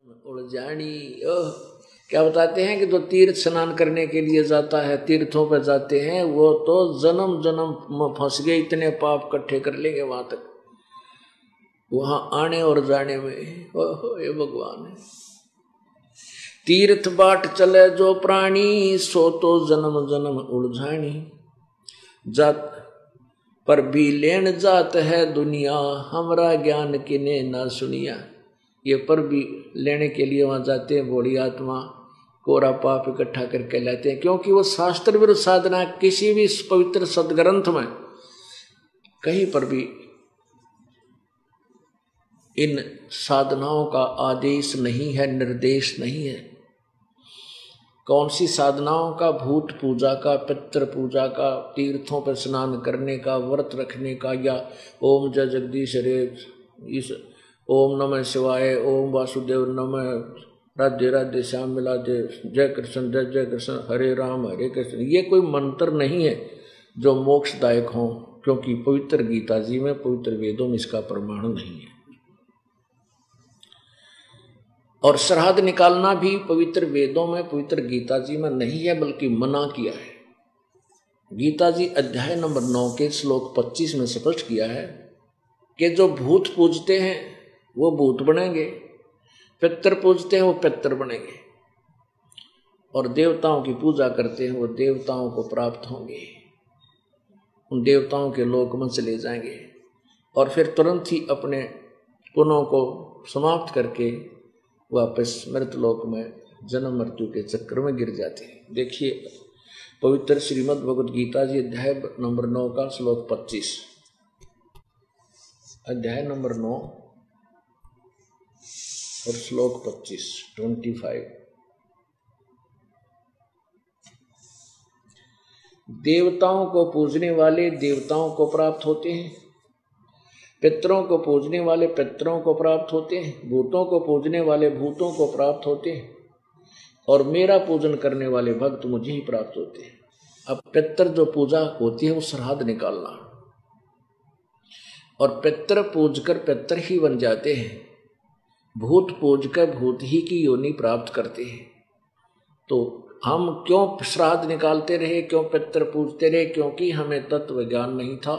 उलझानी। क्या बताते हैं कि जो तीर्थ स्नान करने के लिए जाता है, तीर्थों पर जाते हैं, वो तो जन्म जन्म में फंस गए, इतने पाप इकट्ठे कर लेंगे वहां तक, वहां आने और जाने में। ओहो ये भगवान है। तीर्थ बाट चले जो प्राणी, सो तो जन्म जन्म उलझानी। जात पर भी लेन जात है दुनिया, हमरा ज्ञान किने ना सुनिया। ये पर भी लेने के लिए वहां जाते हैं, बूढ़ी आत्मा कोरा पाप इकट्ठा करके लाते हैं, क्योंकि वो शास्त्र विरुद्ध साधना किसी भी पवित्र सदग्रंथ में कहीं पर भी इन साधनाओं का आदेश नहीं है, निर्देश नहीं है। कौन सी साधनाओं का? भूत पूजा का, पितृ पूजा का, तीर्थों पर स्नान करने का, व्रत रखने का, या ओम जय जगदीश हरे, इस ओम नमः शिवाय, ओम वासुदेव नमः, राधे राधे श्याम मिलाधे, जय कृष्ण जय जय कृष्ण, हरे राम हरे कृष्ण। ये कोई मंत्र नहीं है जो मोक्षदायक हो, क्योंकि पवित्र गीता जी में, पवित्र वेदों में इसका प्रमाण नहीं है। और श्राद्ध निकालना भी पवित्र वेदों में, पवित्र गीता जी में नहीं है, बल्कि मना किया है। गीता जी अध्याय नंबर 9 के श्लोक 25 में स्पष्ट किया है कि जो भूत पूजते हैं वो भूत बनेंगे, पितर पूजते हैं वो पितर बनेंगे, और देवताओं की पूजा करते हैं वो देवताओं को प्राप्त होंगे, उन देवताओं के लोक में चले जाएंगे, और फिर तुरंत ही अपने पुण्यों को समाप्त करके वापस मृतलोक में जन्म मृत्यु के चक्कर में गिर जाते हैं। देखिए पवित्र श्रीमद् भगवद गीता जी अध्याय नंबर 9 का श्लोक 25, अध्याय नंबर 9 और श्लोक 25। देवताओं को पूजने वाले देवताओं को प्राप्त होते हैं, पितरों को पूजने वाले पितरों को प्राप्त होते हैं, भूतों को पूजने वाले भूतों को प्राप्त होते हैं, और मेरा पूजन करने वाले भक्त मुझे ही प्राप्त होते हैं। अब पितर जो पूजा होती है वो श्राद्ध निकालना, और पितर पूजकर पितर ही बन जाते हैं, भूत पूजकर भूत ही की योनि प्राप्त करते हैं। तो हम क्यों श्राद्ध निकालते रहे, क्यों पितर पूजते रहे? क्योंकि हमें तत्व ज्ञान नहीं था।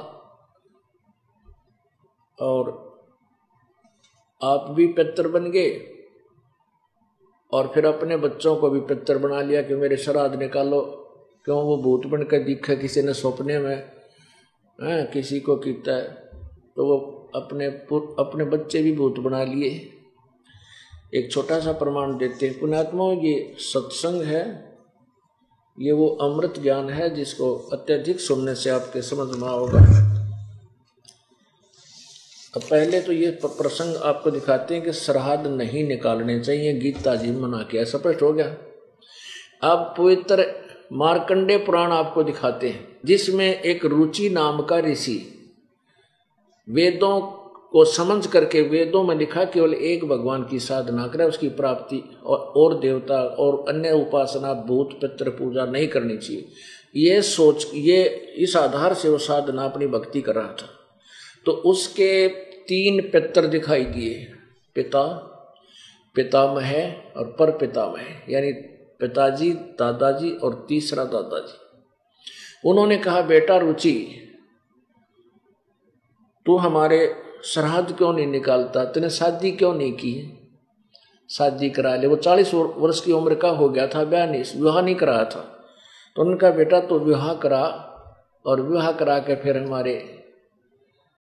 और आप भी पितर बन गए, और फिर अपने बच्चों को भी पितर बना लिया कि मेरे श्राद्ध निकालो। क्यों? वो भूत बनकर दिखा किसी ने सपने में, किसी को कीता है, तो वो अपने बच्चे भी भूत बना लिए। एक छोटा सा प्रमाण देते हैं पुण्यात्माओं, ये सत्संग है, ये वो अमृत ज्ञान है जिसको अत्यधिक सुनने से आपके समझ में आओगा। अब पहले तो ये प्रसंग आपको दिखाते हैं कि श्राद्ध नहीं निकालने चाहिए, गीता जी मना किया, स्पष्ट हो गया। अब पवित्र मार्कंडेय पुराण आपको दिखाते हैं, जिसमें एक रुचि नाम का ऋषि वेदों को समझ करके, वेदों में लिखा केवल एक भगवान की साधना करे, उसकी प्राप्ति, और देवता और अन्य उपासना भूत पितृ पूजा नहीं करनी चाहिए, ये सोच, ये इस आधार से वो साधना अपनी भक्ति कर रहा था। तो उसके 3 पितर दिखाई दिए, पिता, पितामह और पर पितामह, यानी पिताजी, दादाजी और तीसरा दादाजी। उन्होंने कहा बेटा रुचि, तू हमारे श्राद्ध क्यों नहीं निकालता, तूने शादी क्यों नहीं की? शादी करा ले। वो 40 वर्ष की उम्र का हो गया था, विवाह नहीं कराया था। तो उन्होंने कहा बेटा तो विवाह करा, और विवाह करा के फिर हमारे